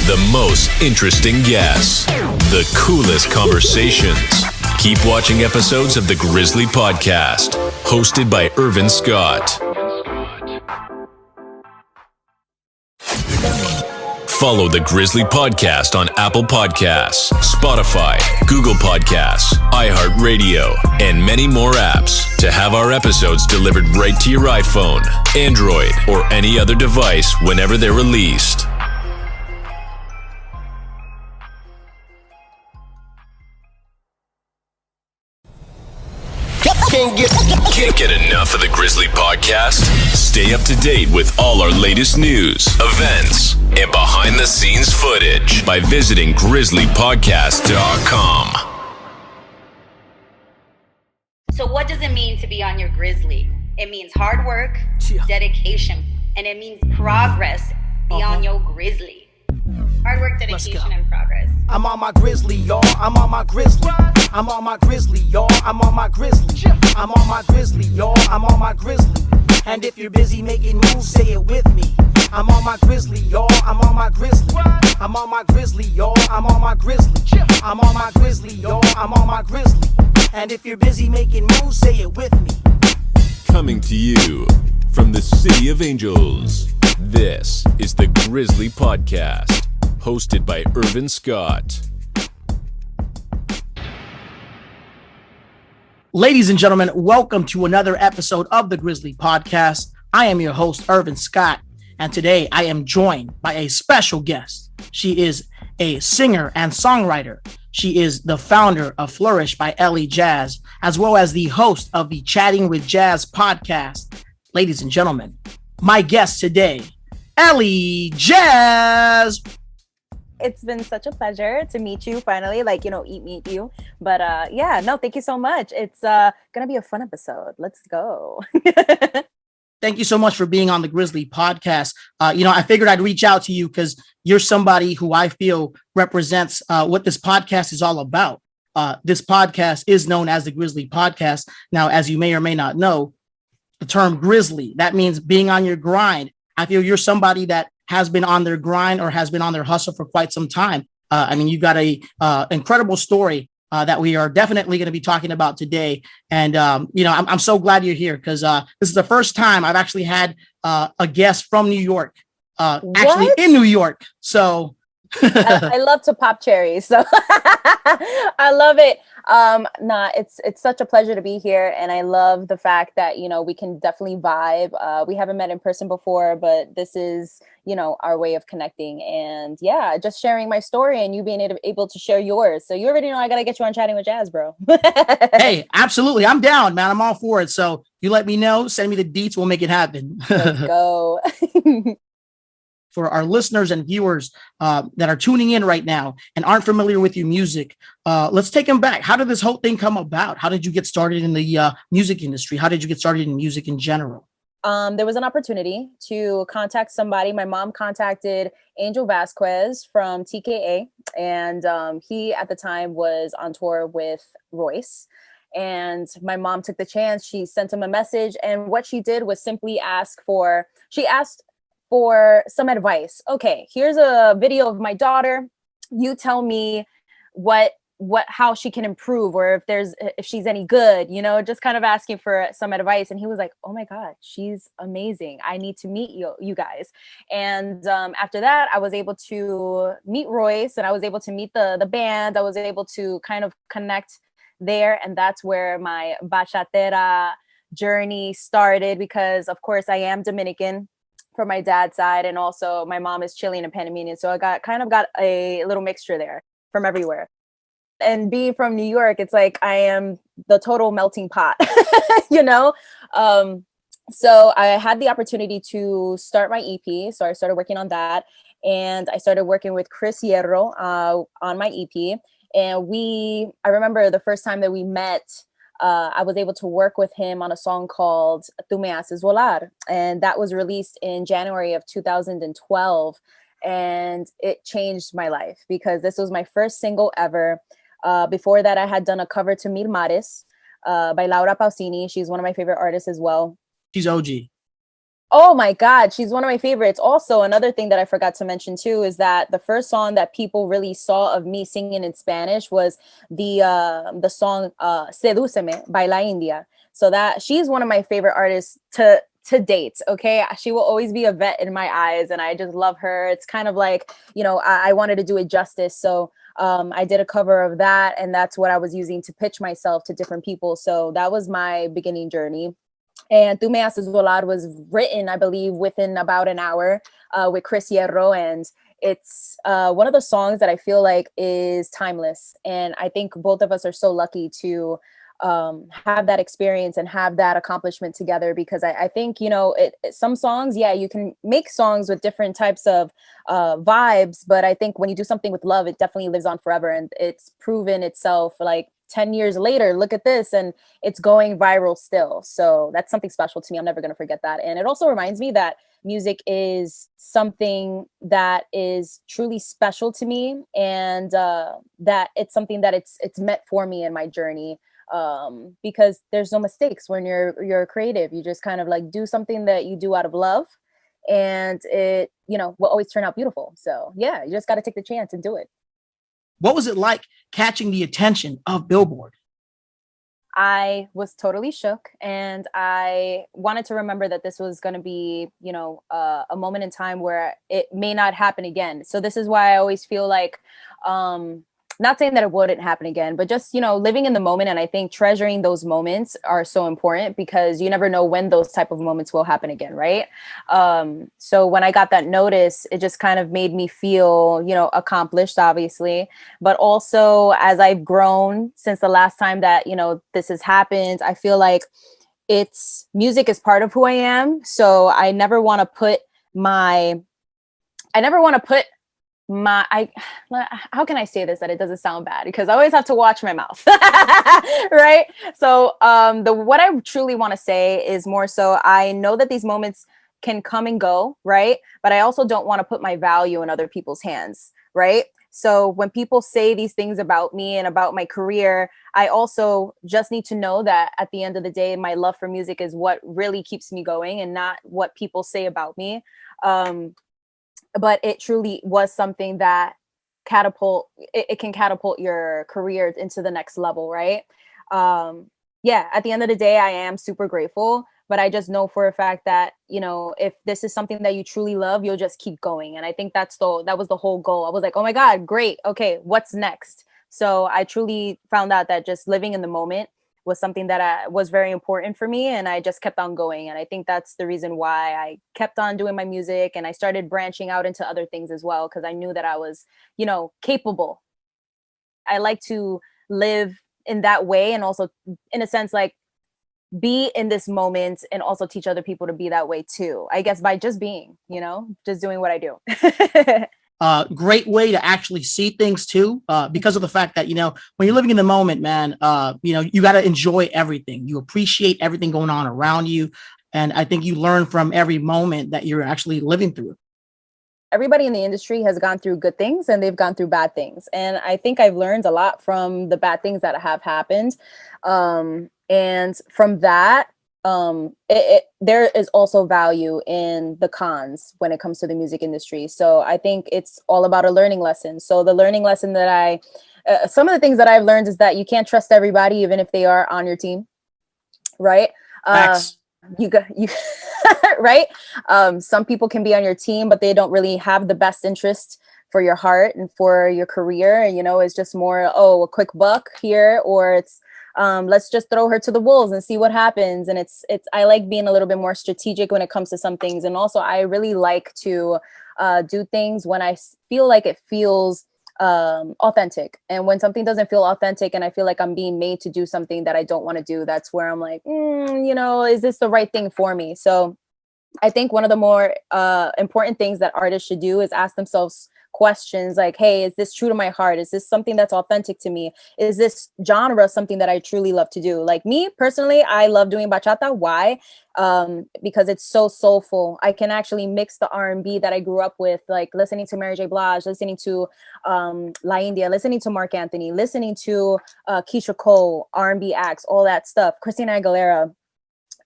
The most interesting guests. The coolest conversations. Keep watching episodes of the Grizzly Podcast, hosted by Irvin Scott. Follow the Grizzly Podcast on Apple Podcasts, Spotify, Google Podcasts, iHeartRadio, and many more apps to have our episodes delivered right to your iPhone, Android, or any other device whenever they're released. Can't get enough of the Grizzly Podcast? Stay up to date with all our latest news, events, and behind-the-scenes footage by visiting grizzlypodcast.com. So what does it mean to be on your Grizzly? It means hard work, dedication, and it means progress beyond your Grizzly. Hard work, dedication, and progress. I'm on my Grizzly, y'all. I'm on my Grizzly. I'm on my Grizzly, y'all. I'm on my Grizzly. I'm on my Grizzly, y'all. I'm on my Grizzly. And if you're busy making moves, say it with me. I'm on my Grizzly, y'all. I'm on my Grizzly. I'm on my Grizzly, y'all. I'm on my Grizzly. I'm on my Grizzly, y'all. I'm on my Grizzly. And if you're busy making moves, say it with me. Coming to you from the City of Angels, this is the Grizzly Podcast, hosted by Irvin Scott. Ladies and gentlemen, welcome to another episode of the Grizzly Podcast. I am your host, Irvin Scott, and today I am joined by a special guest. She is a singer and songwriter. She is the founder of Flourish by Eli Jas, as well as the host of the Chatting With Jas podcast. Ladies and gentlemen, my guest today, Eli Jas. It's been such a pleasure to meet you finally, meet you. But thank you so much. It's going to be a fun episode. Let's go. Thank you so much for being on the Grizzly Podcast. I figured I'd reach out to you because you're somebody who I feel represents what this podcast is all about. This podcast is known as the Grizzly Podcast. Now, as you may or may not know, the term Grizzly, that means being on your grind. I feel you're somebody that has been on their grind or has been on their hustle for quite some time. You've got a incredible story that we are definitely going to be talking about today. And, I'm so glad you're here because this is the first time I've actually had a guest from New York, actually in New York. So I love to pop cherries. So I love it. It's such a pleasure to be here. And I love the fact that, we can definitely vibe. We haven't met in person before, but this is, our way of connecting and just sharing my story and you being able to share yours. So you already know I got to get you on Chatting With Jas, bro. Hey, absolutely. I'm down, man. I'm all for it. So you let me know, send me the deets. We'll make it happen. Let's go. For our listeners and viewers that are tuning in right now and aren't familiar with your music, let's take them back. How did this whole thing come about? How did you get started in the music industry? How did you get started in music in general? There was an opportunity to contact somebody. My mom contacted Angel Vasquez from TKA, and he at the time was on tour with Royce. And my mom took the chance. She sent him a message, and what she did was simply asked for some advice. Okay, here's a video of my daughter. You tell me how she can improve, or if she's any good, just kind of asking for some advice. And he was like, oh my God, she's amazing. I need to meet you guys. And after that, I was able to meet Royce and I was able to meet the band. I was able to kind of connect there. And that's where my bachatera journey started, because of course I am Dominican from my dad's side. And also my mom is Chilean and Panamanian. So I got a little mixture there from everywhere. And being from New York, it's like I am the total melting pot, So I had the opportunity to start my EP. So I started working on that. And I started working with Chris Hierro on my EP. And I remember the first time that we met, I was able to work with him on a song called Tú Me Haces Volar. And that was released in January of 2012. And it changed my life because this was my first single ever. Before that, I had done a cover to Mil Mares by Laura Pausini. She's one of my favorite artists as well. She's OG. Oh my God, she's one of my favorites. Also, another thing that I forgot to mention too is that the first song that people really saw of me singing in Spanish was the song "Sedúceme" by La India. So that she's one of my favorite artists to date. Okay, she will always be a vet in my eyes, and I just love her. It's kind of like, I wanted to do it justice, so I did a cover of that, and that's what I was using to pitch myself to different people. So that was my beginning journey. And Tu Me Haces Volar was written, I believe, within about an hour with Chris Hierro. And it's one of the songs that I feel like is timeless. And I think both of us are so lucky to have that experience and have that accomplishment together, because I think, some songs, yeah, you can make songs with different types of vibes. But I think when you do something with love, it definitely lives on forever. And it's proven itself, like, 10 years later, look at this, and it's going viral still. So that's something special to me. I'm never going to forget that. And it also reminds me that music is something that is truly special to me, and that it's something that it's meant for me in my journey, because there's no mistakes when you're creative. You just kind of like do something that you do out of love, and it, will always turn out beautiful. So yeah, you just got to take the chance and do it. What was it like catching the attention of Billboard? I was totally shook, and I wanted to remember that this was going to be, a moment in time where it may not happen again. So this is why I always feel like, not saying that it wouldn't happen again, but just, living in the moment. And I think treasuring those moments are so important, because you never know when those type of moments will happen again. Right. So when I got that notice, it just kind of made me feel, accomplished, obviously, but also as I've grown since the last time that, this has happened, I feel like music is part of who I am. So I never want to put how can I say this that it doesn't sound bad, because I always have to watch my mouth. Right. So what I truly want to say is more so, I know that these moments can come and go, right? But I also don't want to put my value in other people's hands, right? So when people say these things about me and about my career, I also just need to know that at the end of the day, my love for music is what really keeps me going, and not what people say about me. But it truly was something that it can catapult your career into the next level, right? Yeah, at the end of the day, I am super grateful, but I just know for a fact that, if this is something that you truly love, you'll just keep going. And I think that was the whole goal. I was like, oh my God, great. Okay, what's next? So I truly found out that just living in the moment was something that was very important for me, and I just kept on going. And I think that's the reason why I kept on doing my music, and I started branching out into other things as well, because I knew that I was, capable. I like to live in that way, and also, in a sense, like, be in this moment and also teach other people to be that way too, I guess, by just being, just doing what I do. Great way to actually see things too, because of the fact that, when you're living in the moment, man, you got to enjoy everything. You appreciate everything going on around you. And I think you learn from every moment that you're actually living through. Everybody in the industry has gone through good things, and they've gone through bad things. And I think I've learned a lot from the bad things that have happened. And from that, there is also value in the cons when it comes to the music industry. So I think it's all about a learning lesson. So the learning lesson that some of the things that I've learned is that you can't trust everybody, even if they are on your team. Right. You right. Some people can be on your team, but they don't really have the best interest for your heart and for your career. And, it's just more, a quick buck here, or it's, let's just throw her to the wolves and see what happens. And I like being a little bit more strategic when it comes to some things. And also I really like to do things when I feel like it feels authentic. And when something doesn't feel authentic and I feel like I'm being made to do something that I don't want to do, that's where I'm like, is this the right thing for me? So I think one of the more important things that artists should do is ask themselves questions like, hey, is this true to my heart? Is this something that's authentic to me? Is this genre something that I truly love to do? Like me personally, I love doing bachata. Why? Because it's so soulful. I can actually mix the R&B that I grew up with, like listening to Mary J. Blige, listening to La India, listening to Mark Anthony, listening to Keisha Cole, R&B acts, all that stuff, Christina Aguilera.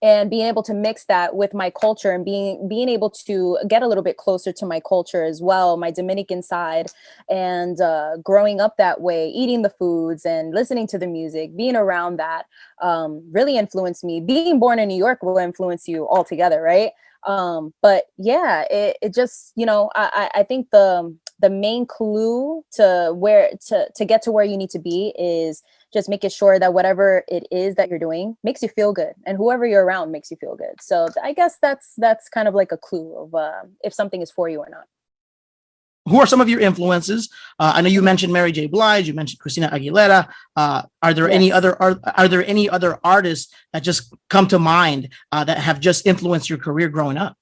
and being able to mix that with my culture and being able to get a little bit closer to my culture as well, my Dominican side, and growing up that way, eating the foods and listening to the music, being around that really influenced me. Being born in New York will influence you altogether, right? But yeah, it just, I think the main clue to where to get to where you need to be is just making sure that whatever it is that you're doing makes you feel good, and whoever you're around makes you feel good. So I guess that's kind of like a clue of if something is for you or not. Who are some of your influences? I know you mentioned Mary J. Blige, you mentioned Christina Aguilera. Are there any other artists that just come to mind that have just influenced your career growing up?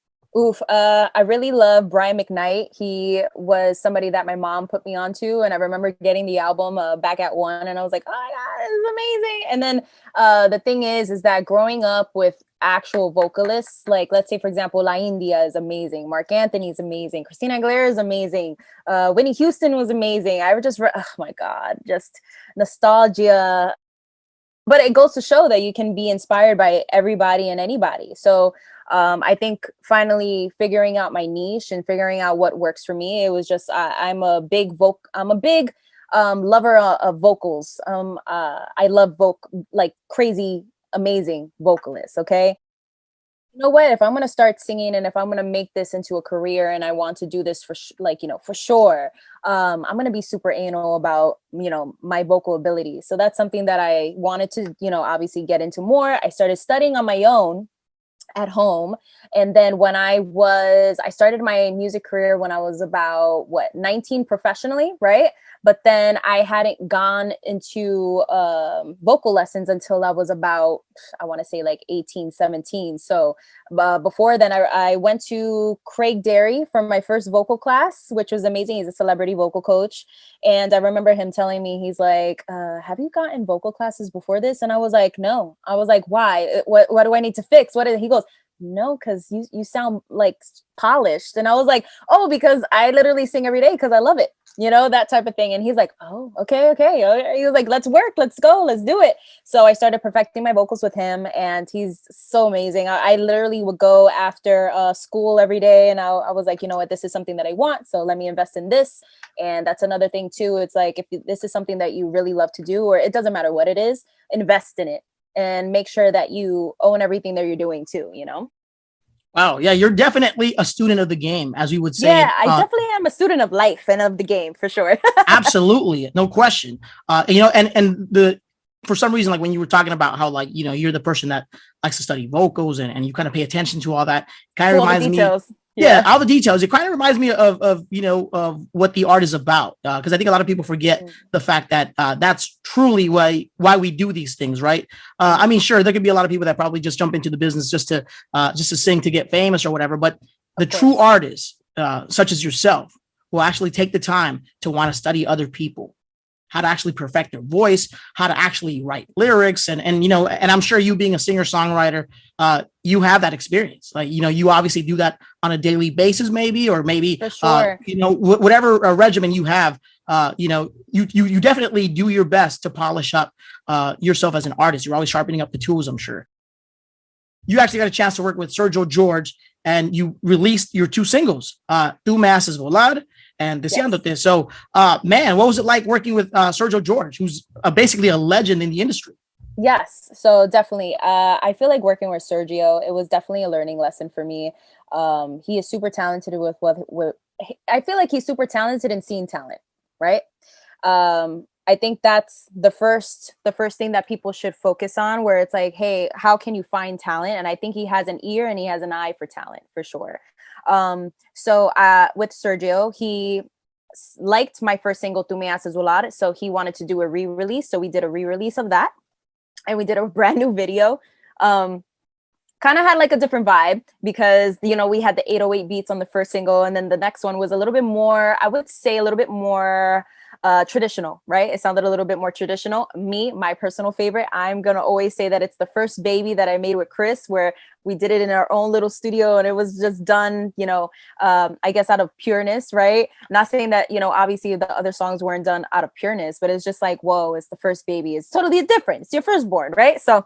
I really love Brian McKnight. He was somebody that my mom put me onto, and I remember getting the album Back at One, and I was like, oh my God, this is amazing. And then the thing is that growing up with actual vocalists, like let's say, for example, La India is amazing, Mark Anthony is amazing, Christina Aguilera is amazing, Whitney Houston was amazing. I would just, oh my God, just nostalgia. But it goes to show that you can be inspired by everybody and anybody. So I think finally figuring out my niche and figuring out what works for me. It was just I'm a big lover of vocals. I love like crazy, amazing vocalists. Okay, you know what? If I'm gonna start singing and if I'm gonna make this into a career and I want to do this for sure, I'm gonna be super anal about my vocal ability. So that's something that I wanted to obviously get into more. I started studying on my own at home. And then when I started my music career when I was about 19 professionally, right? But then I hadn't gone into vocal lessons until I was about, I want to say like 18, 17. So before then I went to Craig Derry for my first vocal class, which was amazing. He's a celebrity vocal coach. And I remember him telling me, he's like, have you gotten vocal classes before this? And I was like, no. I was like, why? What do I need to fix? He goes, no, because you sound like polished. And I was like, oh, because I literally sing every day because I love it, that type of thing. And he's like, oh, okay. He was like, let's work, let's go, let's do it. So I started perfecting my vocals with him, and he's so amazing. I literally would go after school every day, and I was like, you know what, this is something that I want, so let me invest in this. And that's another thing too. It's like, if this is something that you really love to do, or it doesn't matter what it is, invest in it and make sure that you own everything that you're doing too, Wow. Yeah. You're definitely a student of the game, as we would say. Yeah, I definitely am a student of life and of the game for sure. Absolutely. No question. For some reason, like when you were talking about how, like, you're the person that likes to study vocals and you kind of pay attention to all that, kind of reminds me. Yeah, all the details. It kind of reminds me of what the art is about. Because I think a lot of people forget the fact that that's truly why we do these things, right? I mean, sure, there could be a lot of people that probably just jump into the business just to sing to get famous or whatever. But the true artists, such as yourself, will actually take the time to want to study other people, how to actually perfect their voice, how to actually write lyrics. And I'm sure you being a singer-songwriter, you have that experience. Like, you obviously do that on a daily basis, maybe for sure. Whatever regimen you have, you definitely do your best to polish up yourself as an artist. You're always sharpening up the tools, I'm sure. You actually got a chance to work with Sergio George, and you released your 2 singles, Tu Me Haces Volar and Deseándote. Yes. So, man, what was it like working with Sergio George, who's basically a legend in the industry? Yes, so definitely. I feel like working with Sergio, it was definitely a learning lesson for me. He is super talented with I feel like he's super talented in seeing talent, right? I think that's the first thing that people should focus on, where it's like, hey, how can you find talent? And I think he has an ear and he has an eye for talent for sure. So with Sergio, he liked my first single, Tu Me Haces Volar, so he wanted to do a re-release. So we did a re-release of that, and we did a brand new video. Kind of had like a different vibe because, we had the 808 beats on the first single, and then the next one was a little bit more, I would say a little bit more traditional, right? It sounded a little bit more traditional. My personal favorite, I'm going to always say that it's the first baby that I made with Chris, where We did it in our own little studio, and it was just done, I guess out of pureness, right? Not saying that, obviously the other songs weren't done out of pureness, but it's just like, whoa, it's the first baby. It's totally different. It's your firstborn, right? So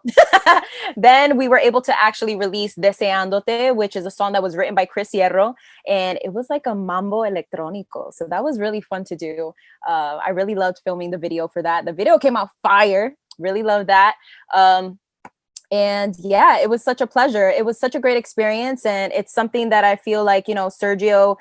then we were able to actually release Deseándote, which is a song that was written by Chris Hierro, and it was like a mambo electrónico. So that was really fun to do. I really loved filming the video for that. The video came out fire. Really loved that. And yeah, it was such a pleasure. It was such a great experience. And it's something that I feel like, Sergio,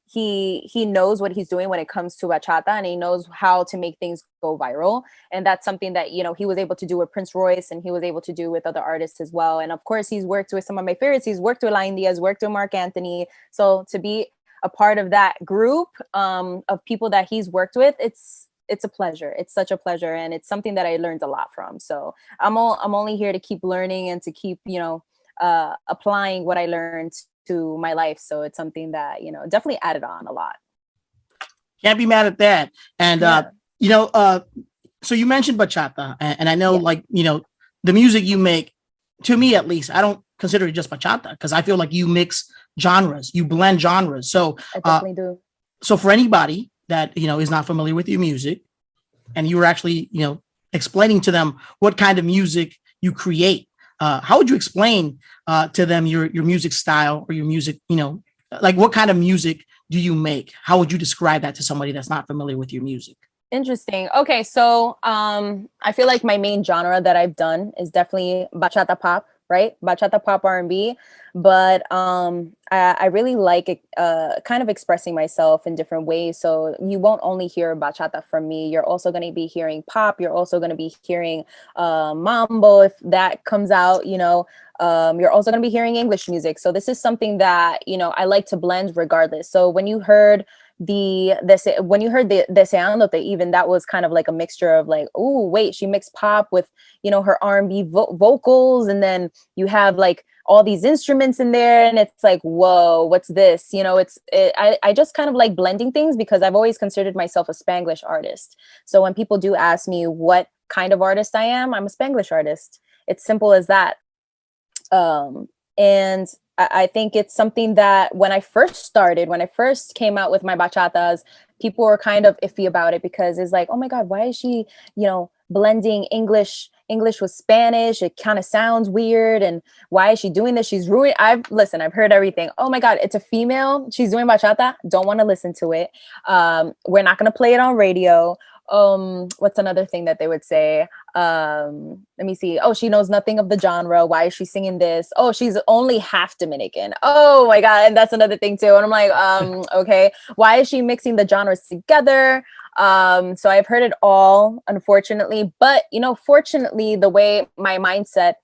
he knows what he's doing when it comes to bachata, and he knows how to make things go viral. And that's something that, he was able to do with Prince Royce, and he was able to do with other artists as well. And of course, he's worked with some of my favorites. He's worked with Lain Diaz, worked with Mark Anthony. So to be a part of that group of people that he's worked with, it's a pleasure. It's such a pleasure. And it's something that I learned a lot from. So I'm only here to keep learning and to keep, applying what I learned to my life. So it's something that, definitely added on a lot. Can't be mad at that. And, so you mentioned bachata, and I know the music you make, to me, at least, I don't consider it just bachata, because I feel like you mix genres, you blend genres. So I definitely do. So for anybody that, is not familiar with your music, and you were actually, explaining to them what kind of music you create, how would you explain to them your music style or your music, like what kind of music do you make? How would you describe that to somebody that's not familiar with your music? Interesting. Okay. So I feel like my main genre that I've done is definitely bachata pop, right? Bachata pop R&B. But I really like it, kind of expressing myself in different ways. So you won't only hear bachata from me. You're also going to be hearing pop. You're also going to be hearing mambo, if that comes out, you're also going to be hearing English music. So this is something that, I like to blend regardless. So when you heard the Deseándote, even that was kind of like a mixture of like, oh wait, she mixed pop with her R&B vocals, and then you have like all these instruments in there, and it's like, whoa, what's this? I just kind of like blending things, because I've always considered myself a Spanglish artist. So when people do ask me what kind of artist I am, I'm a Spanglish artist. It's simple as that. And I think it's something that when I first came out with my bachatas, people were kind of iffy about it, because it's like, oh my God, why is she, blending English with Spanish? It kind of sounds weird. And why is she doing this? She's ruined. I've heard everything. Oh my God, it's a female. She's doing bachata. Don't want to listen to it. We're not going to play it on radio. What's another thing that they would say? Let me see. Oh, she knows nothing of the genre. Why is she singing this? Oh, she's only half Dominican. Oh my God. And that's another thing too. And I'm like, okay, why is she mixing the genres together? So I've heard it all, unfortunately, but fortunately, the way my mindset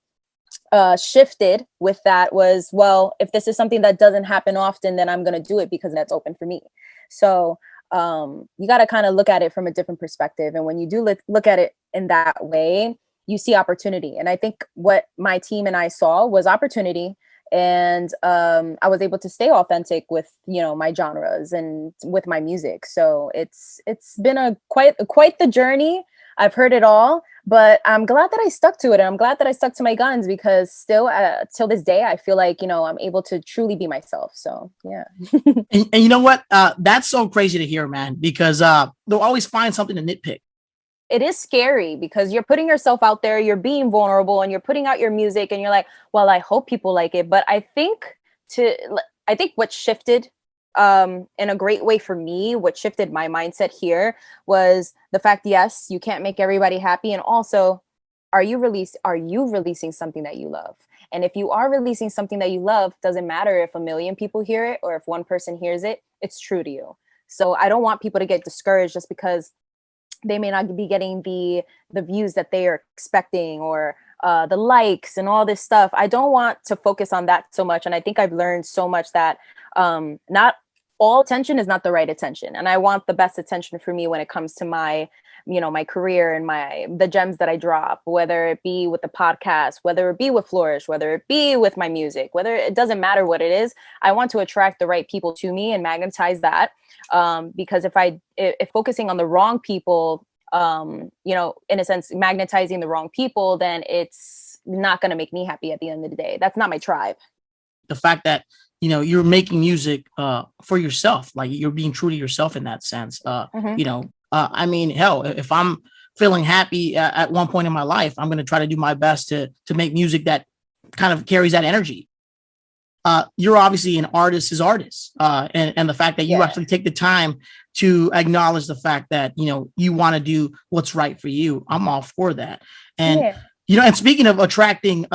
shifted with that was, well, if this is something that doesn't happen often, then I'm going to do it because that's open for me. So you got to kind of look at it from a different perspective. And when you do look at it in that way, you see opportunity. And I think what my team and I saw was opportunity. And I was able to stay authentic with, my genres and with my music. So it's been quite the journey. I've heard it all, but I'm glad that I stuck to it. And I'm glad that I stuck to my guns, because still till this day, I feel like, I'm able to truly be myself. So, yeah. and you know what? That's so crazy to hear, man, because they'll always find something to nitpick. It is scary, because you're putting yourself out there, you're being vulnerable, and you're putting out your music, and you're like, well, I hope people like it. But I think what shifted in a great way for me, what shifted my mindset here was the fact, yes, you can't make everybody happy. And also, are you releasing something that you love? And if you are releasing something that you love, doesn't matter if 1 million people hear it or if one person hears it, it's true to you. So I don't want people to get discouraged just because they may not be getting the views that they are expecting, or the likes and all this stuff. I don't want to focus on that so much. And I think I've learned so much that not all attention is not the right attention. And I want the best attention for me when it comes to my, my career and the gems that I drop, whether it be with the podcast, whether it be with Flourish, whether it be with my music, it doesn't matter what it is. I want to attract the right people to me and magnetize that. Because if focusing on the wrong people, in a sense, magnetizing the wrong people, then it's not going to make me happy at the end of the day. That's not my tribe. The fact that, you know, you're making music for yourself, like you're being true to yourself in that sense. You know, I mean, hell, if I'm feeling happy at one point in my life, I'm going to try to do my best to make music that kind of carries that energy. You're obviously an artist's artist. And the fact that you actually take the time to acknowledge the fact that, you know, you want to do what's right for you. I'm all for that. And, you know, and speaking of attracting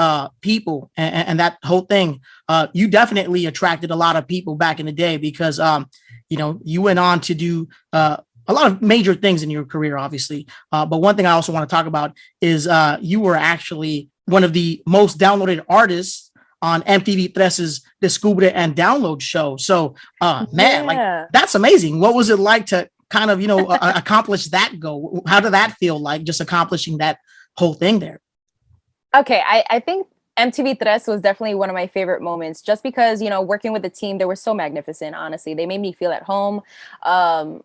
people and that whole thing, you definitely attracted a lot of people back in the day because, you know, you went on to do a lot of major things in your career, obviously. But one thing I also want to talk about is you were actually one of the most downloaded artists on MTV Tres's Descubre and Download show. So, man, like that's amazing. What was it like to kind of, you know, accomplish that goal? How did that feel like, just accomplishing that whole thing there? Okay, I think MTV Tres was definitely one of my favorite moments, just because, you know, working with the team, they were so magnificent. Honestly, they made me feel at home. It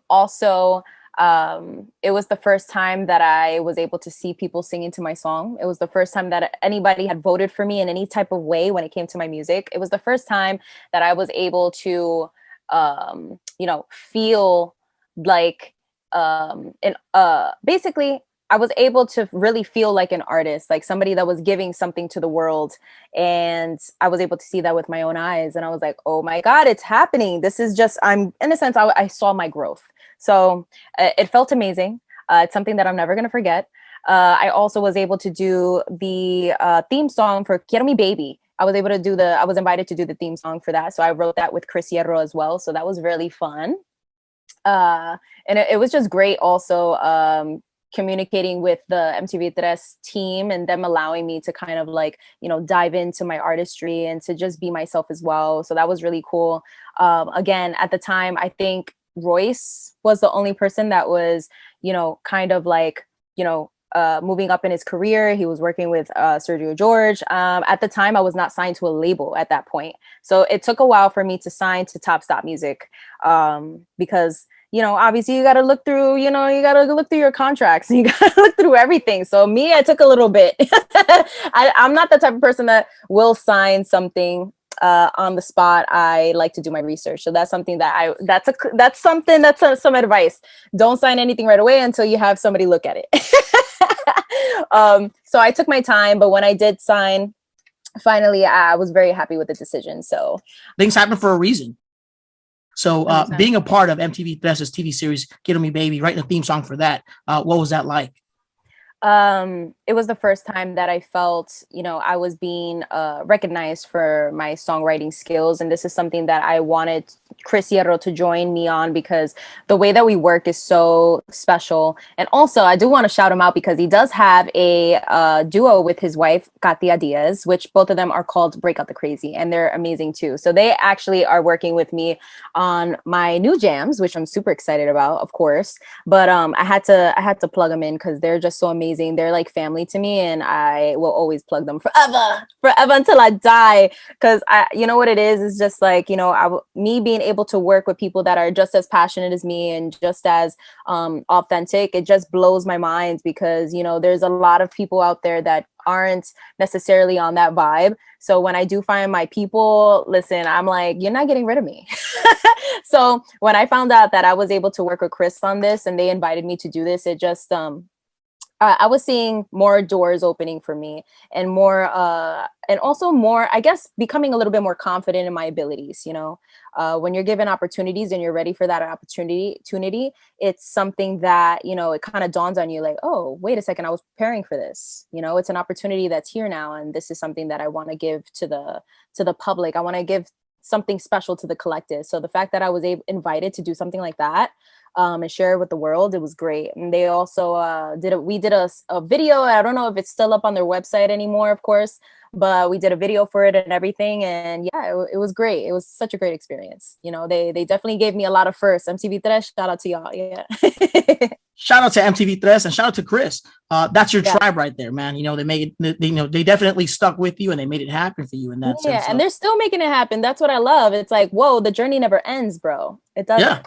was the first time that I was able to see people singing to my song. It was the first time that anybody had voted for me in any type of way when it came to my music. It was the first time that I was able to, you know, feel like, basically, I was able to really feel like an artist, like somebody that was giving something to the world. And I was able to see that with my own eyes. And I was like, oh my God, it's happening. This is just, in a sense, I saw my growth. So it felt amazing. It's something that I'm never going to forget. I also was able to do the theme song for Quiero Mi Baby. I was invited to do the theme song for that. So I wrote that with Quiero as well. So that was really fun. And it was just great also communicating with the MTV Tres team and them allowing me to kind of like, you know, dive into my artistry and to just be myself as well. So that was really cool. Again, at the time, I think Royce was the only person that was, you know, kind of like, you know, moving up in his career. He was working with Sergio George. At the time, I was not signed to a label at that point. So it took a while for me to sign to Top Stop Music because, you know, obviously you got to look through, you know, you got to look through your contracts and you got to look through everything. So me, I took a little bit. I'm not the type of person that will sign something on the spot. I like to do my research. So that's something that that's some advice. Don't sign anything right away until you have somebody look at it. So I took my time, but when I did sign, finally, I was very happy with the decision. So things happen for a reason. So being a part of MTV Tres' TV series, Quiero Mi Baby, writing a theme song for that, what was that like? It was the first time that I felt, you know, I was being recognized for my songwriting skills. And this is something that I wanted Quiero to join me on because the way that we work is so special. And also, I do want to shout him out because he does have a duo with his wife, Katia Diaz, which both of them are called Break Out the Crazy. And they're amazing, too. So they actually are working with me on my new jams, which I'm super excited about, of course. But I had to plug them in because they're just so amazing. They're like family to me, and I will always plug them forever until I die. Because you know what it is? It's just like, you know, me being able to work with people that are just as passionate as me and just as authentic. It just blows my mind because, you know, there's a lot of people out there that aren't necessarily on that vibe. So when I do find my people, listen, I'm like, you're not getting rid of me. So when I found out that I was able to work with Chris on this and they invited me to do this, it just I was seeing more doors opening for me and more, and also more, I guess, becoming a little bit more confident in my abilities. You know, when you're given opportunities and you're ready for that opportunity, it's something that, you know, it kind of dawns on you like, oh, wait a second, I was preparing for this. You know, it's an opportunity that's here now. And this is something that I want to give to the public. I want to give something special to the collective. So the fact that I was invited to do something like that, and share it with the world, it was great. And they also we did a video. I don't know if it's still up on their website anymore, of course, but we did a video for it and everything. And yeah, it was great. It was such a great experience. You know, they definitely gave me a lot of firsts. MTV Tres, shout out to y'all. Yeah. Shout out to MTV Tres and shout out to Chris. That's your tribe right there, man. You know, they definitely stuck with you and they made it happen for you in that sense. Yeah, and they're still making it happen. That's what I love. It's like, whoa, the journey never ends, bro. It doesn't. Yeah,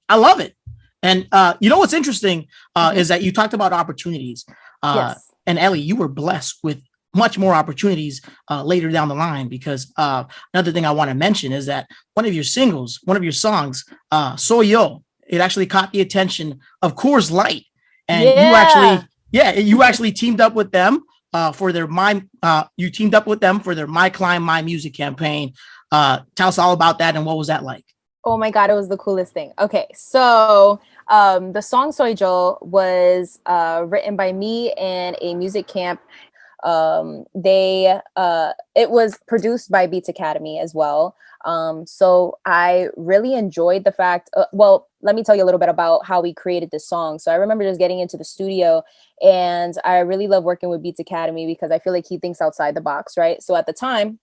I love it. And you know what's interesting is that you talked about opportunities. Yes. And Eli, you were blessed with much more opportunities later down the line, because another thing I want to mention is that one of your songs, Soy Yo, it actually caught the attention of Coors Light. And you actually teamed up with them for their My Climb, My Music campaign. Tell us all about that, and what was that like? Oh my God, it was the coolest thing. Okay, so the song Soy Yo was written by me and a music camp. It was produced by Beats Academy as well. So I really enjoyed the fact, well, let me tell you a little bit about how we created this song. So I remember just getting into the studio, and I really love working with Beats Academy because I feel like he thinks outside the box, right? So at the time,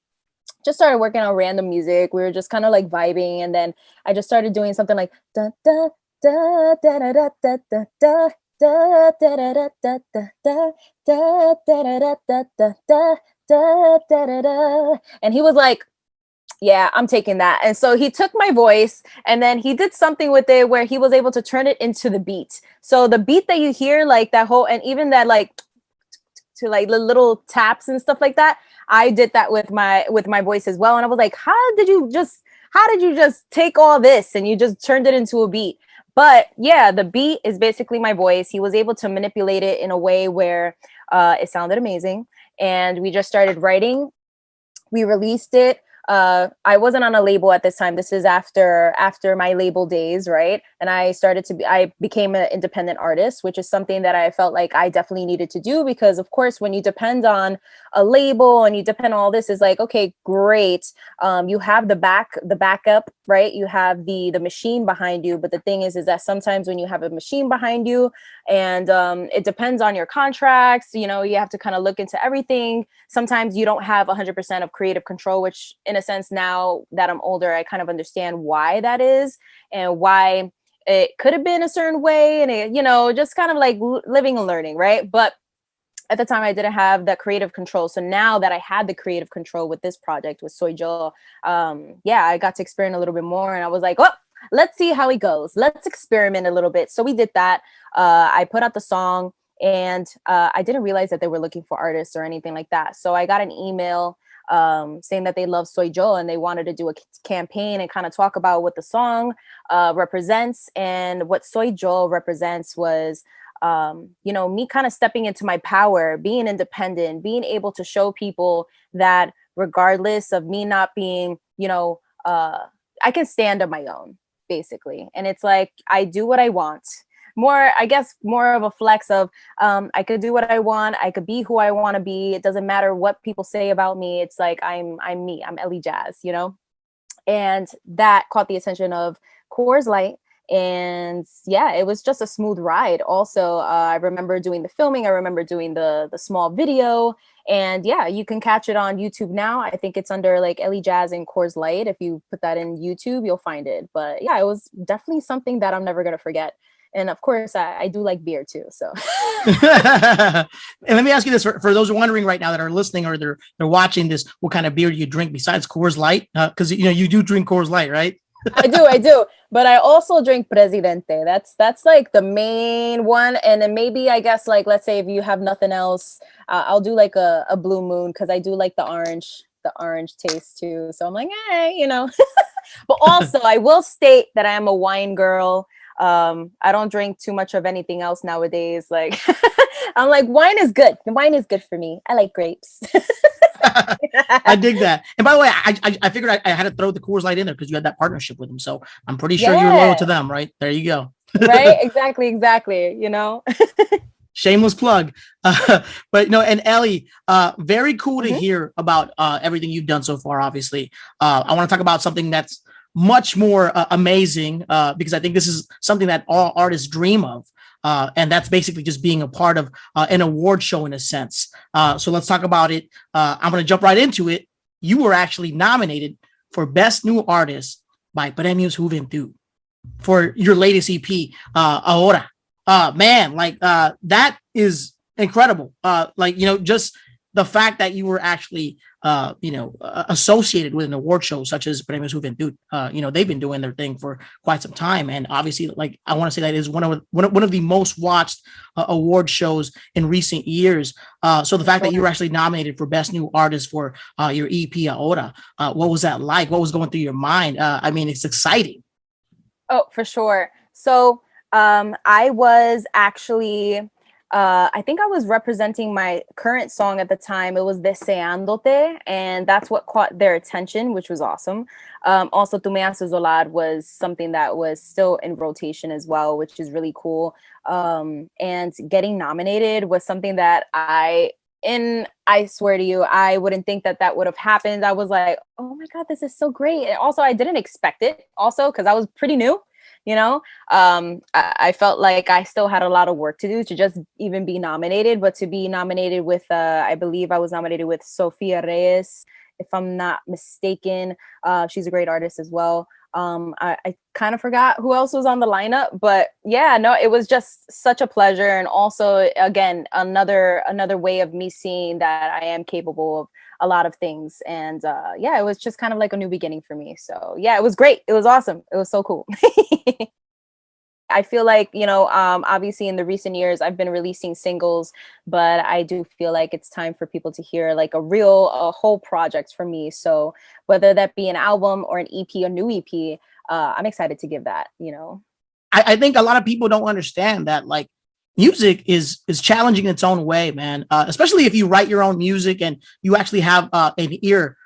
just started working on random music. We were just kind of like vibing, and then I just started doing something like da da da da da da da da da. Da da da da da da da da da da da da da da da da, and he was like, yeah, I'm taking that. And so he took my voice and then he did something with it where he was able to turn it into the beat. So the beat that you hear, like that whole, and even that like to like the little taps and stuff like that, I did that with my voice as well. And I was like, how did you just take all this and you just turned it into a beat? But yeah, the beat is basically my voice. He was able to manipulate it in a way where it sounded amazing. And we just started writing. We released it. I wasn't on a label at this time. This is after my label days, right? And I became an independent artist, which is something that I felt like I definitely needed to do, because of course, when you depend on a label and you depend on all this, is like, okay, great. You have the backup, right? You have the machine behind you. But the thing is that sometimes when you have a machine behind you and it depends on your contracts, you have to kind of look into everything. Sometimes you don't have 100% of creative control, which in a sense, now that I'm older, I kind of understand why that is and why it could have been a certain way. And it, just kind of like living and learning, right? But at the time I didn't have that creative control. So now that I had the creative control with this project with Soy Yo, I got to experiment a little bit more, and I was like, oh, let's see how it goes. Let's experiment a little bit. So we did that. I put out the song, and I didn't realize that they were looking for artists or anything like that. So I got an email saying that they love Soy Yo and they wanted to do a campaign and kind of talk about what the song represents. And what Soy Yo represents was me kind of stepping into my power, being independent, being able to show people that regardless of me not being, I can stand on my own, basically. And it's like, I do what I want. More of a flex of, I could do what I want. I could be who I want to be. It doesn't matter what people say about me. It's like, I'm me, I'm Eli Jas, and that caught the attention of Coors Light. And yeah, it was just a smooth ride. Also, I remember doing the filming. I remember doing the small video. And yeah, you can catch it on YouTube now. I think it's under like Eli Jas and Coors Light. If you put that in YouTube, you'll find it. But yeah, it was definitely something that I'm never going to forget. And of course, I do like beer too. So, and let me ask you this for those wondering right now that are listening or they're watching this: what kind of beer do you drink besides Coors Light? Because you do drink Coors Light, right? I do. But I also drink Presidente. That's like the main one. And then maybe, I guess, like, let's say if you have nothing else, I'll do like a Blue Moon, because I do like the orange taste too. So I'm like, hey, But also, I will state that I am a wine girl. I don't drink too much of anything else nowadays. Like, I'm like, wine is good. Wine is good for me. I like grapes. I dig that. And by the way, I figured I had to throw the Coors Light in there because you had that partnership with them. So I'm pretty sure you're loyal to them, right? There you go. Right? Exactly. Shameless plug. But and Eli, very cool to hear about everything you've done so far, obviously. I want to talk about something that's much more amazing, because I think this is something that all artists dream of. And that's basically just being a part of an award show in a sense. So let's talk about it. I'm going to jump right into it. You were actually nominated for Best New Artist by Premios Juventud for your latest EP, Ahora. Man, that is incredible. Just the fact that you were actually, associated with an award show such as Premios Juventud, they've been doing their thing for quite some time. And obviously, like, I want to say that is one of the most watched award shows in recent years. So the fact that you were actually nominated for Best New Artist for your EP Ahora, what was that like? What was going through your mind? I mean, it's exciting. Oh, for sure. So I was actually, I think I was representing my current song at the time. It was Deseándote, and that's what caught their attention, which was awesome. Also, Tu Me Haces Volar was something that was still in rotation as well, which is really cool. And getting nominated was something that I swear to you, I wouldn't think that would have happened. I was like, oh my God, this is so great. And also, I didn't expect it also because I was pretty new, I felt like I still had a lot of work to do to just even be nominated, but to be nominated with, I believe I was nominated with Sofia Reyes, if I'm not mistaken. She's a great artist as well. I kind of forgot who else was on the lineup, but yeah, no, it was just such a pleasure. And also, again, another way of me seeing that I am capable of a lot of things. And it was just kind of like a new beginning for me. So yeah, it was great. It was awesome. It was so cool. I feel like, obviously in the recent years, I've been releasing singles, but I do feel like it's time for people to hear like a whole project from me. So whether that be an album or an EP, a new EP, I'm excited to give that, I think a lot of people don't understand that, like, music is challenging in its own way, man. Especially if you write your own music and you actually have an ear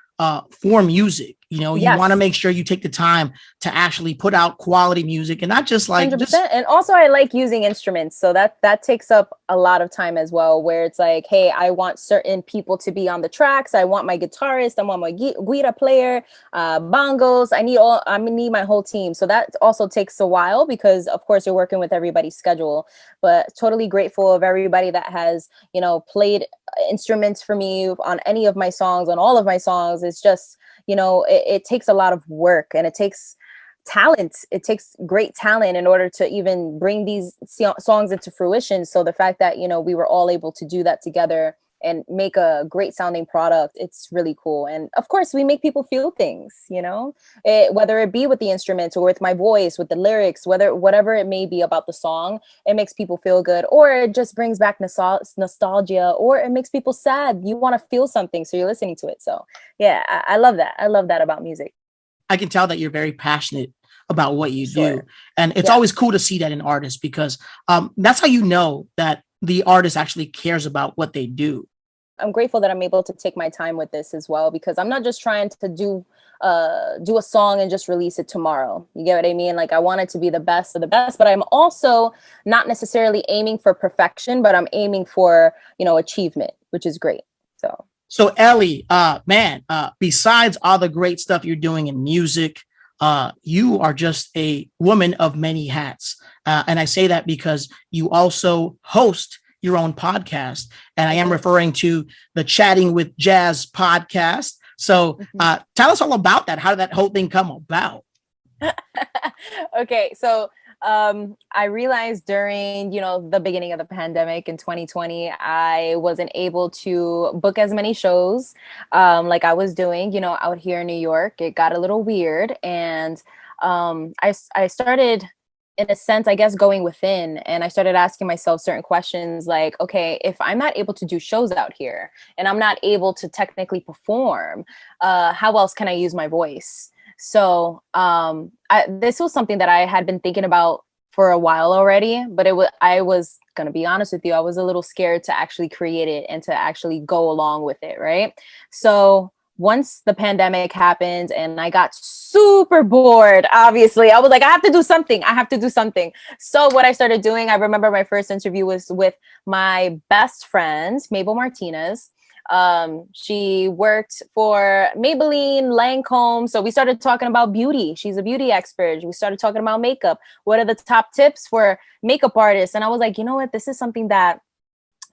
for music. You want to make sure you take the time to actually put out quality music and not just like 100%. And also I like using instruments. So that takes up a lot of time as well, where it's like, hey, I want certain people to be on the tracks. I want my guitarist. I want my guitar player, bongos. I need my whole team. So that also takes a while because of course you're working with everybody's schedule, but totally grateful of everybody that has, played instruments for me on any of my songs, on all of my songs. It's just, it takes a lot of work and it takes talent. It takes great talent in order to even bring these songs into fruition. So the fact that, we were all able to do that together and make a great sounding product, it's really cool. And of course we make people feel things, whether it be with the instruments or with my voice, with the lyrics, whatever it may be about the song, it makes people feel good, or it just brings back nostalgia, or it makes people sad. You want to feel something, so you're listening to it. So yeah, I love that. I love that about music. I can tell that you're very passionate about what you do. And it's always cool to see that in artists, because that's how you know that the artist actually cares about what they do. I'm grateful that I'm able to take my time with this as well, because I'm not just trying to do a song and just release it tomorrow. You get what I mean? Like, I want it to be the best of the best, but I'm also not necessarily aiming for perfection, but I'm aiming for, achievement, which is great. So Eli, besides all the great stuff you're doing in music, you are just a woman of many hats. And I say that because you also host your own podcast, and I am referring to the Chatting with Jas podcast. So tell us all about that. How did that whole thing come about? Okay, so I realized during, the beginning of the pandemic in 2020, I wasn't able to book as many shows like I was doing, out here in New York. It got a little weird, and I started, in a sense, I guess, going within, and I started asking myself certain questions like, okay, if I'm not able to do shows out here and I'm not able to technically perform, how else can I use my voice? So this was something that I had been thinking about for a while already, but I was going to be honest with you, I was a little scared to actually create it and to actually go along with it, right? So once the pandemic happened and I got super bored, obviously, I was like, I have to do something. So what I started doing, I remember my first interview was with my best friend, Mabel Martinez. She worked for Maybelline, Lancome. So we started talking about beauty. She's a beauty expert. We started talking about makeup. What are the top tips for makeup artists? And I was like, you know what? This is something that,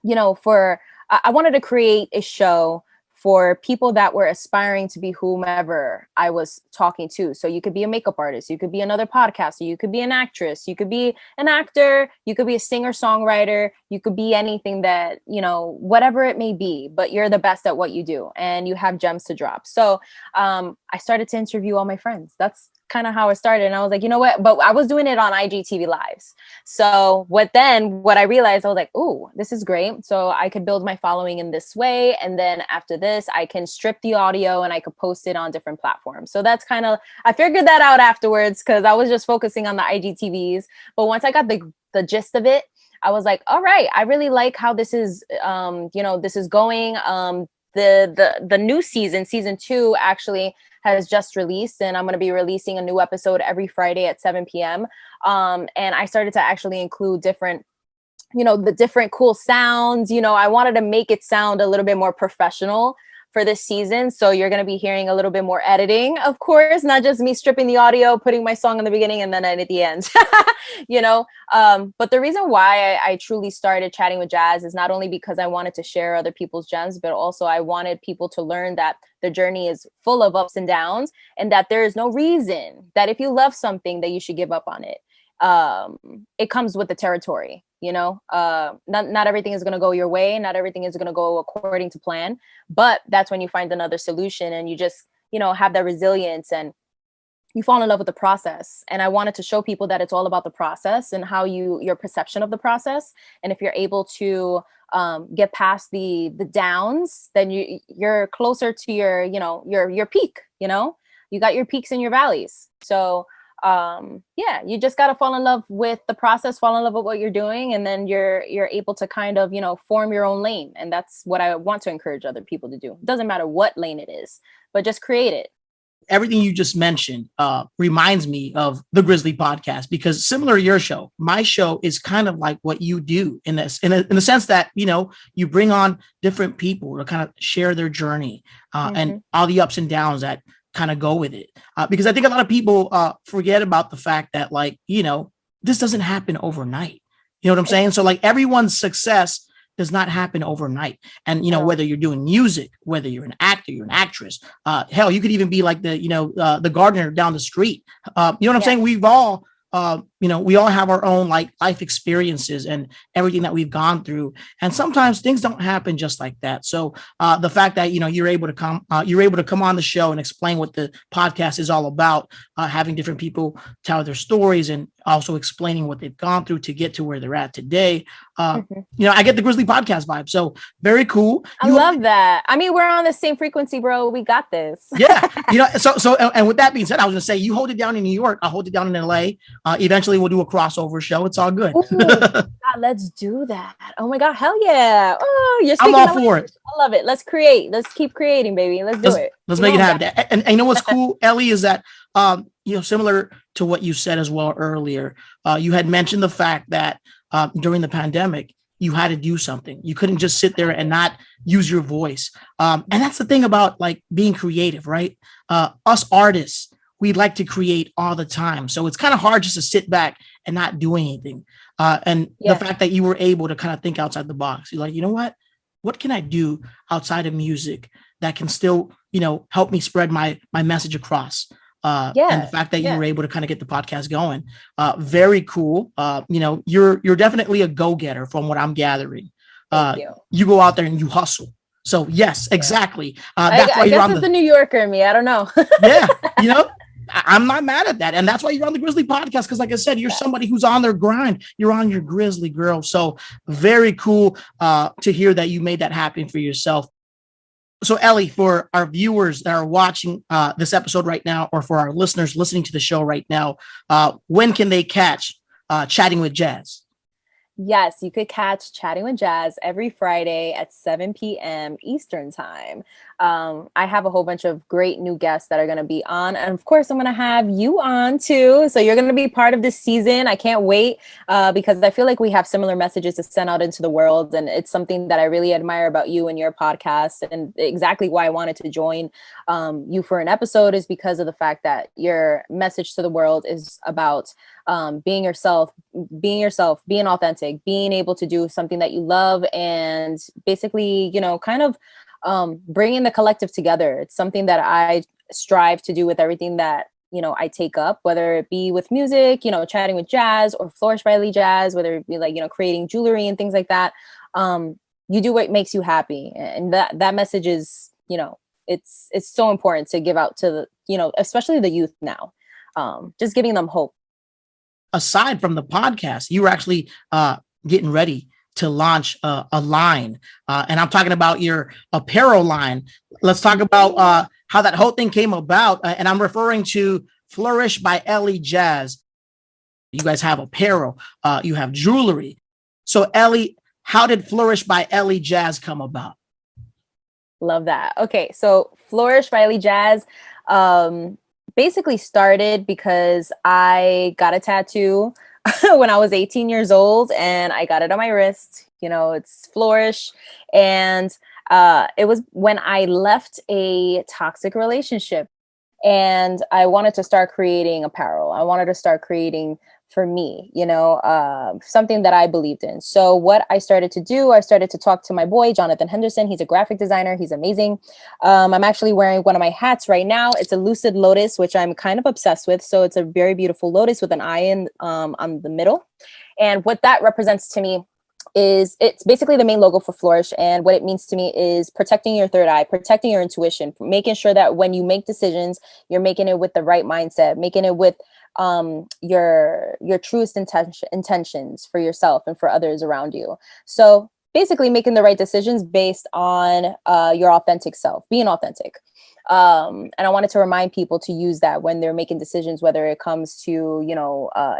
I wanted to create a show for people that were aspiring to be whomever I was talking to. So you could be a makeup artist, you could be another podcaster, you could be an actress, you could be an actor, you could be a singer songwriter, you could be anything that, you know, whatever it may be, but you're the best at what you do and you have gems to drop. So I started to interview all my friends. That's kind of how it started. And I was like, you know what? But I was doing it on IGTV lives. So what I realized, I was like, ooh, this is great. So I could build my following in this way. And then after this, I can strip the audio and I could post it on different platforms. So that's kind of, I figured that out afterwards because I was just focusing on the IGTVs. But once I got the gist of it, I was like, all right, I really like how this is, this is going. The new season 2 actually has just released, and I'm going to be releasing a new episode every Friday at 7 p.m. And I started to actually include different, the different cool sounds. I wanted to make it sound a little bit more professional for this season. So you're going to be hearing a little bit more editing, of course, not just me stripping the audio, putting my song in the beginning and then at the end, But the reason why I truly started Chatting with Jas is not only because I wanted to share other people's gems, but also I wanted people to learn that the journey is full of ups and downs and that there is no reason that if you love something that you should give up on it. It comes with the territory, not everything is going to go your way. Not everything is going to go according to plan, but that's when you find another solution and you just, have that resilience and you fall in love with the process. And I wanted to show people that it's all about the process and how your perception of the process. And if you're able to get past the downs, then you're closer to your peak, you got your peaks and your valleys. So you just got to fall in love with the process, fall in love with what you're doing. And then you're able to kind of, form your own lane. And that's what I want to encourage other people to do. It doesn't matter what lane it is, but just create it. Everything you just mentioned reminds me of the Grizzly Podcast, because similar to your show, my show is kind of like what you do in this, in the sense that, you bring on different people to kind of share their journey and all the ups and downs that kind of go with it. Because I think a lot of people forget about the fact that, this doesn't happen overnight. You know what I'm saying? So everyone's success does not happen overnight. And, whether you're doing music, whether you're an actor, you're an actress, hell, you could even be like the gardener down the street. You know what I'm saying? We've all, we all have our own life experiences and everything that we've gone through. And sometimes things don't happen just like that. So the fact that, you're able to come on the show and explain what the podcast is all about, having different people tell their stories and also explaining what they've gone through to get to where they're at today. I get the Grizzly Podcast vibe. So very cool. I love that. I mean, we're on the same frequency, bro. We got this. Yeah. And with that being said, I was going to say, you hold it down in New York. I'll hold it down in LA. Eventually we'll do a crossover show. It's all good. Ooh, God, let's do that. Oh my God. Hell yeah. Oh, I'm all for it. I love it. Let's create. Let's keep creating, baby. Let's do it. Let's make it happen. And you know what's cool, Ellie, is that, similar to what you said as well earlier, you had mentioned the fact that during the pandemic, you had to do something. You couldn't just sit there and not use your voice. And that's the thing about being creative, right? Us artists, we like to create all the time. So it's kind of hard just to sit back and not do anything. The fact that you were able to kind of think outside the box, you're like, you know what can I do outside of music that can still, help me spread my message across? And the fact that you were able to kind of get the podcast going, very cool. You're definitely a go-getter from what I'm gathering. You go out there and you hustle. So yes, exactly. That's why you're on the New Yorker in me. I don't know. Yeah. I'm not mad at that. And that's why you're on the Grizzly Podcast. Cause like I said, you're somebody who's on their grind. You're on your Grizzly, girl. So very cool to hear that you made that happen for yourself. So Ellie, for our viewers that are watching this episode right now, or for our listeners listening to the show right now, when can they catch Chatting with Jas? Yes, you could catch Chatting with Jas every Friday at 7 p.m. Eastern time. I have a whole bunch of great new guests that are going to be on. And of course, I'm going to have you on too. So you're going to be part of this season. I can't wait because I feel like we have similar messages to send out into the world. And it's something that I really admire about you and your podcast. And exactly why I wanted to join you for an episode is because of the fact that your message to the world is about being yourself, being authentic, being able to do something that you love and basically, kind of bringing the collective together. It's something that I strive to do with everything that, I take up, whether it be with music, Chatting with Jas or Flourish by Eli Jas, whether it be like, creating jewelry and things like that. You do what makes you happy. And that message is, it's so important to give out to the, especially the youth now, just giving them hope. Aside from the podcast, you were actually getting ready to launch a line. And I'm talking about your apparel line. Let's talk about how that whole thing came about. And I'm referring to Flourish by Eli Jas. You guys have apparel, you have jewelry. So Eli, how did Flourish by Eli Jas come about? Love that. Okay, so Flourish by Eli Jas basically started because I got a tattoo when I was 18 years old, and I got it on my wrist. It's Flourish. And it was when I left a toxic relationship and I wanted to start creating apparel. I wanted to start creating for me, something that I believed in. So what I started to do, I started to talk to my boy, Jonathan Henderson. He's a graphic designer. He's amazing. I'm actually wearing one of my hats right now. It's a lucid lotus, which I'm kind of obsessed with. So it's a very beautiful lotus with an eye on the middle. And what that represents to me is it's basically the main logo for Flourish. And what it means to me is protecting your third eye, protecting your intuition, making sure that when you make decisions, you're making it with the right mindset, making it with your truest intentions for yourself and for others around you. So basically making the right decisions based on your authentic self, being authentic. And I wanted to remind people to use that when they're making decisions, whether it comes to,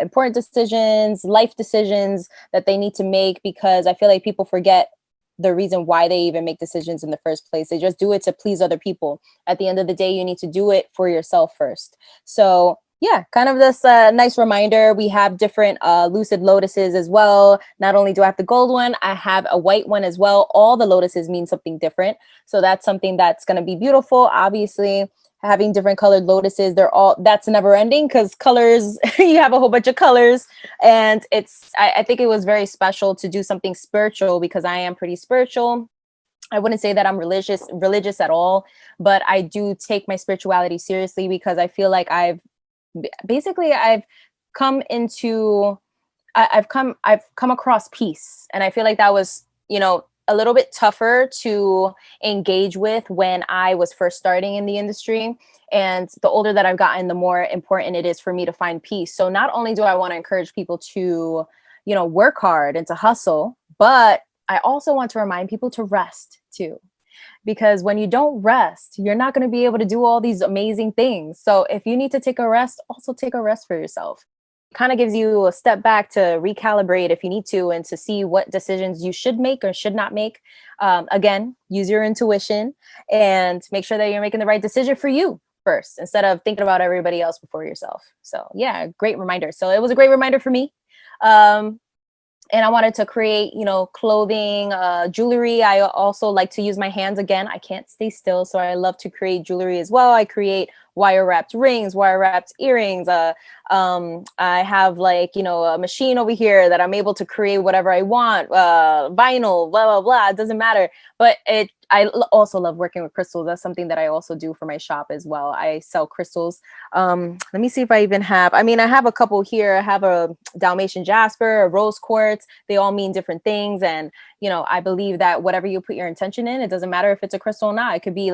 important decisions, life decisions that they need to make, because I feel like people forget the reason why they even make decisions in the first place. They just do it to please other people. At the end of the day, you need to do it for yourself first. So yeah, kind of this nice reminder. We have different lucid lotuses as well. Not only do I have the gold one, I have a white one as well. All the lotuses mean something different. So that's something that's going to be beautiful. Obviously, having different colored lotuses, that's never ending because colors, you have a whole bunch of colors. And I think it was very special to do something spiritual because I am pretty spiritual. I wouldn't say that I'm religious at all, but I do take my spirituality seriously because I feel like I've come across peace. And I feel like that was, a little bit tougher to engage with when I was first starting in the industry. And the older that I've gotten, the more important it is for me to find peace. So not only do I want to encourage people to, work hard and to hustle, but I also want to remind people to rest too. Because when you don't rest, you're not going to be able to do all these amazing things. So if you need to take a rest, also take a rest for yourself. It kind of gives you a step back to recalibrate if you need to, and to see what decisions you should make or should not make. Again, use your intuition and make sure that you're making the right decision for you first, instead of thinking about everybody else before yourself. So yeah, great reminder. So it was a great reminder for me. And I wanted to create, clothing, jewelry. I also like to use my hands again. I can't stay still. So I love to create jewelry as well. I create wire wrapped rings, wire wrapped earrings. I have a machine over here that I'm able to create whatever I want, vinyl, blah, blah, blah. It doesn't matter. But also love working with crystals. That's something that I also do for my shop as well. I sell crystals. Let me see if I even have, I have a couple here. I have a Dalmatian jasper, a rose quartz. They all mean different things. And, I believe that whatever you put your intention in, it doesn't matter if it's a crystal or not. It could be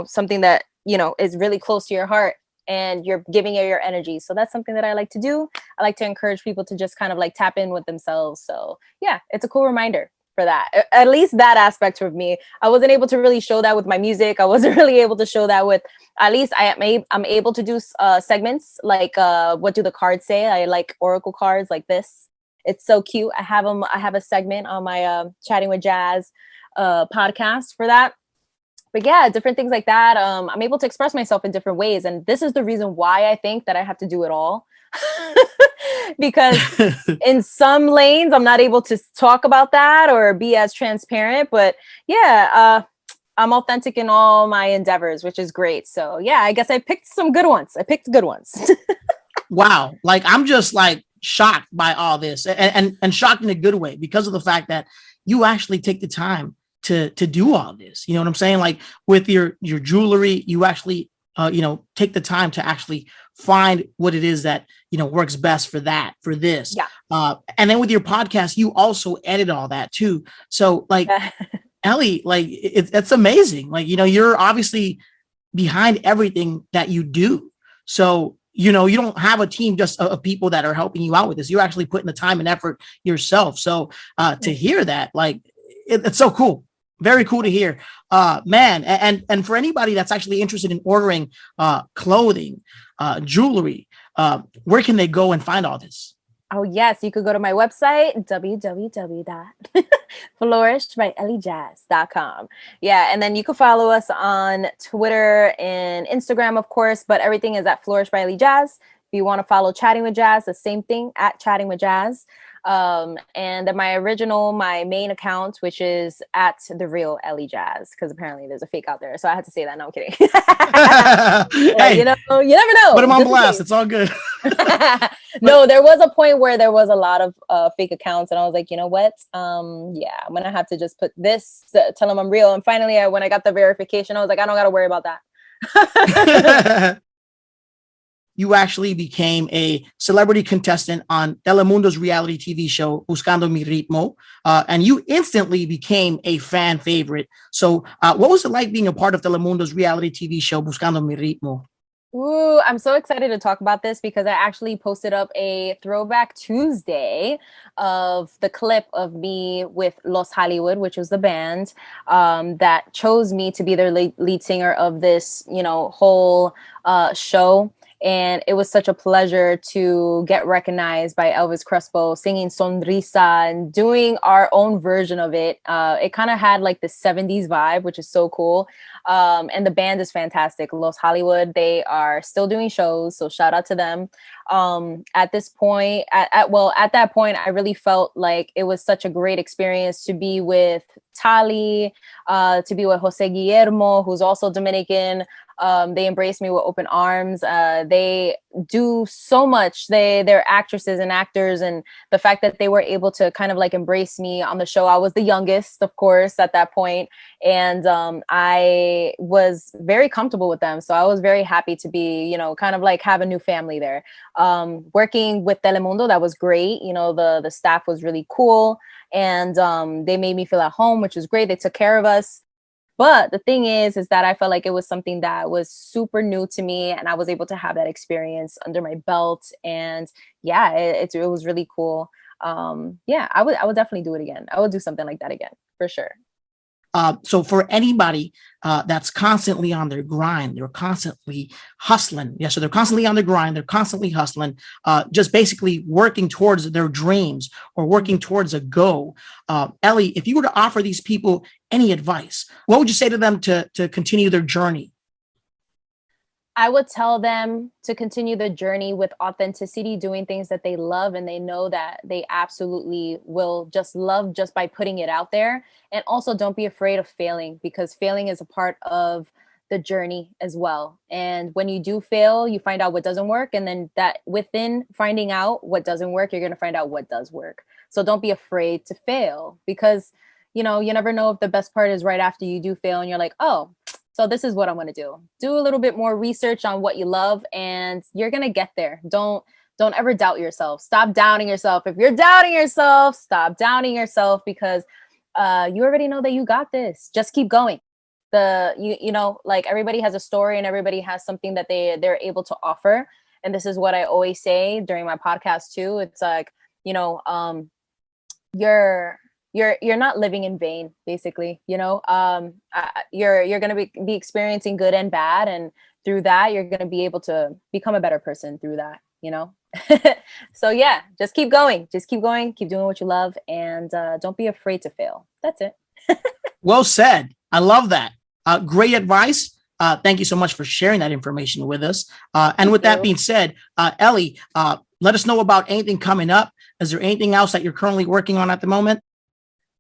something that, is really close to your heart and you're giving it your energy. So that's something that I like to do. I like to encourage people to just kind of tap in with themselves. So yeah, it's a cool reminder for that. At least that aspect of me. I wasn't able to really show that with my music. I wasn't really able to show that with, at least I'm able to do segments like what do the cards say? I like oracle cards like this. It's so cute. I have a segment on my Chatting with Jas podcast for that. But yeah, different things like that. I'm able to express myself in different ways. And this is the reason why I think that I have to do it all. Because in some lanes, I'm not able to talk about that or be as transparent. But yeah, I'm authentic in all my endeavors, which is great. So yeah, I guess I picked some good ones. Wow. I'm just shocked by all this and shocked in a good way because of the fact that you actually take the time to do all this? You know what I'm saying? Like with your jewelry, you actually take the time to actually find what it is that, works best for this. Yeah. And then with your podcast, you also edit all that too. So like, Eli, like it's amazing. Like, you're obviously behind everything that you do. So, you don't have a team just of people that are helping you out with this. You're actually putting the time and effort yourself. So to hear that, like, it's so cool. Very cool to hear, man. And for anybody that's actually interested in ordering clothing, jewelry, where can they go and find all this? Oh, yes. You could go to my website, www.flourishbyelijaz.com. Yeah. And then you can follow us on Twitter and Instagram, of course, but everything is at Flourish by Eli Jas. If you want to follow Chatting with Jas, the same thing at Chatting with Jas. And then my main account, which is at the real Eli Jas, because apparently there's a fake out there. So I had to say that. No, I'm kidding. Hey, you never know. Put him on blast. It's all good. No, there was a point where there was a lot of fake accounts, and I was like, you know what? Yeah, I'm gonna have to just put this, tell them I'm real. And finally, when I got the verification, I was like, I don't got to worry about that. You actually became a celebrity contestant on Telemundo's reality TV show, Buscando mi Ritmo, and you instantly became a fan favorite. So what was it like being a part of Telemundo's reality TV show, Buscando mi Ritmo? Ooh, I'm so excited to talk about this because I actually posted up a Throwback Tuesday of the clip of me with Los Hollywood, which was the band that chose me to be their lead singer of this, whole show. And it was such a pleasure to get recognized by Elvis Crespo singing Sonrisa and doing our own version of it. It kind of had like the 70s vibe, which is so cool. And the band is fantastic. Los Hollywood, they are still doing shows. So shout out to them. At this point, at that point, I really felt like it was such a great experience to be with Tali, to be with Jose Guillermo, who's also Dominican. They embraced me with open arms. They do so much. They're actresses and actors, and the fact that they were able to kind of like embrace me on the show. I was the youngest, of course, at that point, and I was very comfortable with them. So I was very happy to be, kind of like have a new family there. Working with Telemundo, that was great. The staff was really cool, and they made me feel at home, which was great. They took care of us. But the thing is that I felt like it was something that was super new to me, and I was able to have that experience under my belt. And yeah, it was really cool. Yeah, I would definitely do it again. I would do something like that again for sure. So for anybody that's constantly on their grind, they're constantly hustling. Yeah, so they're constantly on their grind. They're constantly hustling, just basically working towards their dreams or working towards a goal. Eli, if you were to offer these people any advice, what would you say to them to continue their journey? I would tell them to continue the journey with authenticity, doing things that they love and they know that they absolutely will just love just by putting it out there. And also don't be afraid of failing, because failing is a part of the journey as well. And when you do fail, you find out what doesn't work. And then that within finding out what doesn't work, you're going to find out what does work. So don't be afraid to fail, because, you never know if the best part is right after you do fail and you're like, oh, so this is what I'm going to do. Do a little bit more research on what you love and you're going to get there. Don't ever doubt yourself. Stop doubting yourself. If you're doubting yourself, stop doubting yourself, because you already know that you got this. Just keep going. Like everybody has a story and everybody has something that they're able to offer. And this is what I always say during my podcast too. It's like, you're not living in vain, basically. You're going to be experiencing good and bad, and through that you're going to be able to become a better person through that. So yeah, just keep going, keep doing what you love, and don't be afraid to fail. That's it. Well said. I love that. Great advice. Thank you so much for sharing that information with us. And with that being said, Eli, let us know about anything coming up. Is there anything else that you're currently working on at the moment?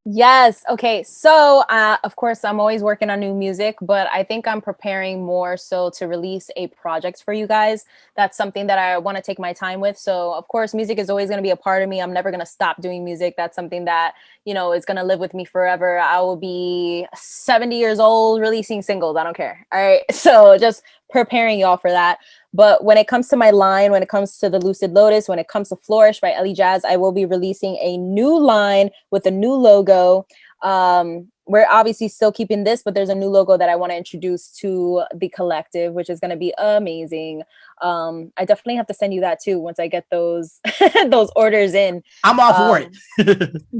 Yes. Okay. So, of course, I'm always working on new music, but I think I'm preparing more so to release a project for you guys. That's something that I want to take my time with. So, of course, music is always going to be a part of me. I'm never going to stop doing music. That's something that, is going to live with me forever. I will be 70 years old releasing singles. I don't care. All right. So just preparing y'all for that. But when it comes to my line, when it comes to the Lucid Lotus, when it comes to Flourish by Eli Jas, I will be releasing a new line with a new logo. We're obviously still keeping this, but there's a new logo that I want to introduce to the collective, which is going to be amazing. I definitely have to send you that too once I get those those orders in. I'm all for it.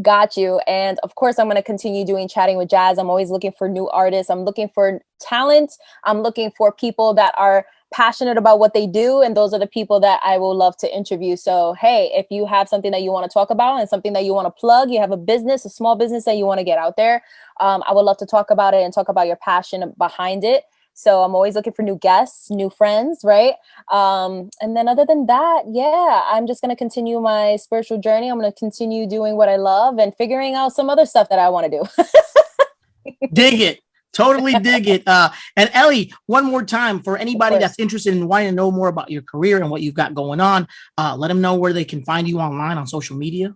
Got you. And of course, I'm going to continue doing Chatting with Jas. I'm always looking for new artists. I'm looking for talent. I'm looking for people that are passionate about what they do, and those are the people that I will love to interview. So hey, if you have something that you want to talk about and something that you want to plug, you have a business, a small business that you want to get out there, I would love to talk about it and talk about your passion behind it. So I'm always looking for new guests, new friends, right? And then other than that, yeah, I'm just going to continue my spiritual journey. I'm going to continue doing what I love and figuring out some other stuff that I want to do. Dig it. Totally dig it. And Ellie, one more time for anybody that's interested in wanting to know more about your career and what you've got going on, let them know where they can find you online on social media.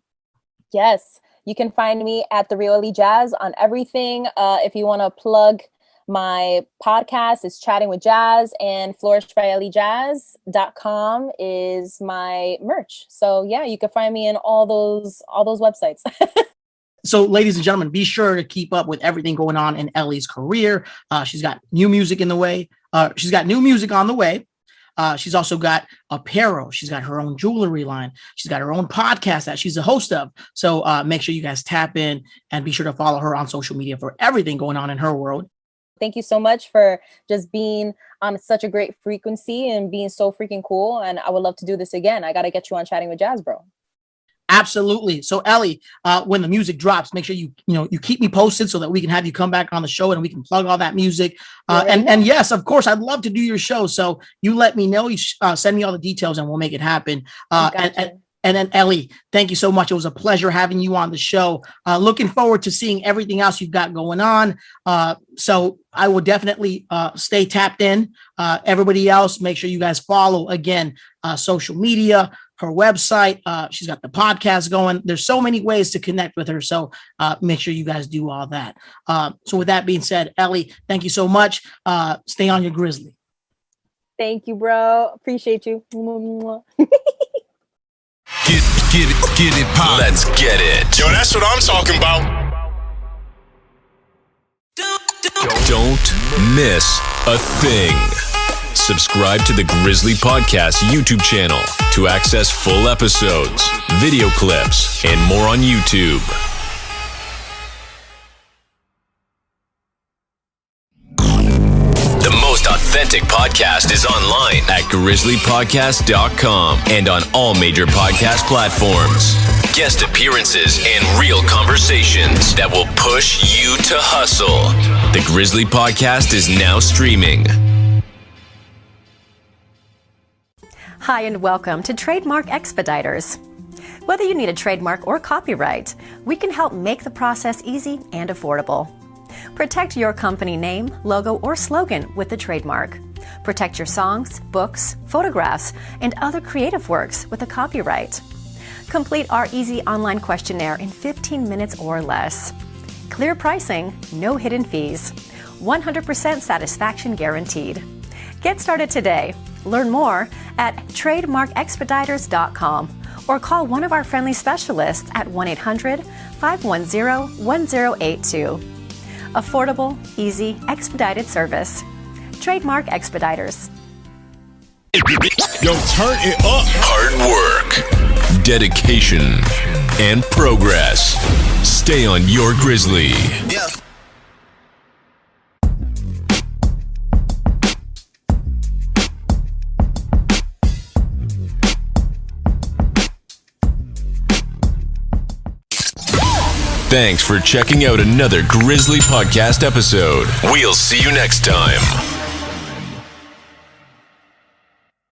Yes, you can find me at The Real Eli Jas on everything. If you want to plug my podcast, it's Chatting with Jas, and flourishbyelijas.com is my merch. So yeah, you can find me in all those websites. So, ladies and gentlemen, be sure to keep up with everything going on in Ellie's career. She's got new music in the way. She's got new music on the way. She's also got apparel. She's got her own jewelry line. She's got her own podcast that she's a host of. So make sure you guys tap in and be sure to follow her on social media for everything going on in her world. Thank you so much for just being on such a great frequency and being so freaking cool. And I would love to do this again. I got to get you on Chatting with Jas, bro. Absolutely. So Ellie, when the music drops, make sure you keep me posted so that we can have you come back on the show and we can plug all that music. And yes, of course, I'd love to do your show. So you let me know, you send me all the details and we'll make it happen. And then Ellie, thank you so much. It was a pleasure having you on the show. Looking forward to seeing everything else you've got going on. So I will definitely stay tapped in. Everybody else, make sure you guys follow again, social media, her website. She's got the podcast going. There's so many ways to connect with her. So make sure you guys do all that. So with that being said, Ellie, thank you so much. Stay on your Grizzly. Thank you, bro. Appreciate you. Get it, pop. Let's get it. Yo, that's what I'm talking about. Don't miss a thing. Subscribe to the Grizzly Podcast YouTube channel to access full episodes, video clips, and more on YouTube. The most authentic podcast is online at grizzlypodcast.com and on all major podcast platforms. Guest appearances and real conversations that will push you to hustle. The Grizzly Podcast is now streaming. Hi, and welcome to Trademark Expediters. Whether you need a trademark or copyright, we can help make the process easy and affordable. Protect your company name, logo, or slogan with the trademark. Protect your songs, books, photographs, and other creative works with a copyright. Complete our easy online questionnaire in 15 minutes or less. Clear pricing, no hidden fees. 100% satisfaction guaranteed. Get started today. Learn more at trademarkexpediters.com or call one of our friendly specialists at 1-800-510-1082. Affordable, easy, expedited service. Trademark Expediters. Yo, turn it up. Hard work, dedication, and progress. Stay on your Grizzly. Yeah. Thanks for checking out another Grizzly Podcast episode. We'll see you next time.